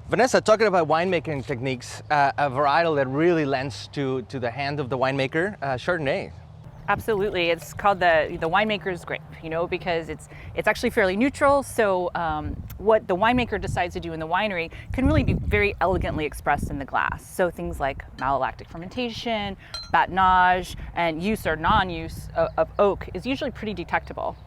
Vanessa, talking about winemaking techniques, a varietal that really lends to the hand of the winemaker, Chardonnay. Absolutely, it's called the winemaker's grape, because it's actually fairly neutral. So what the winemaker decides to do in the winery can really be very elegantly expressed in the glass. So things like malolactic fermentation, batonnage, and use or non-use of oak is usually pretty detectable.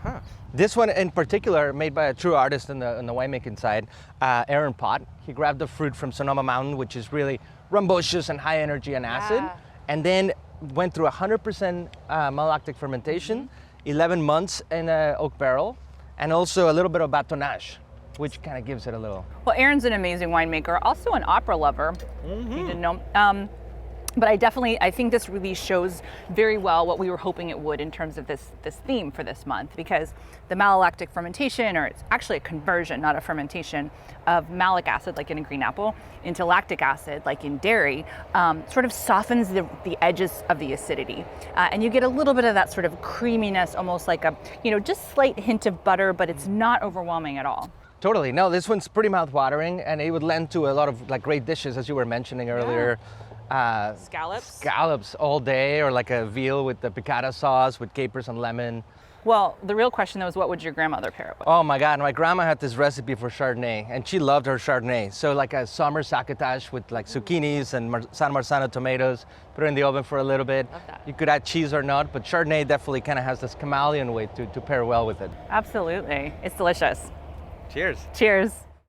Uh-huh. This one in particular, made by a true artist on the winemaking side, Aaron Pott. He grabbed the fruit from Sonoma Mountain, which is really rumbustious and high energy and acid, and then went through 100% malolactic fermentation, 11 months in an oak barrel, and also a little bit of batonnage, which kind of gives it a little. Well, Aaron's an amazing winemaker, also an opera lover. You didn't know. But I think this really shows very well what we were hoping it would in terms of this theme for this month, because the malolactic fermentation, or it's actually a conversion, not a fermentation, of malic acid, like in a green apple, into lactic acid, like in dairy, sort of softens the edges of the acidity. And you get a little bit of that sort of creaminess, almost like a, just slight hint of butter, but it's not overwhelming at all. Totally. No, this one's pretty mouth-watering, and it would lend to a lot of great dishes, as you were mentioning earlier. Scallops all day, or like a veal with the piccata sauce with capers and lemon. Well, the real question though is, what would your grandmother pair it with? Oh my God, my grandma had this recipe for Chardonnay, and she loved her Chardonnay. So like a summer succotash with like zucchinis and San Marzano tomatoes, put it in the oven for a little bit. Love that. You could add cheese or not, but Chardonnay definitely kind of has this chameleon way to pair well with it. Absolutely, it's delicious. Cheers. Cheers.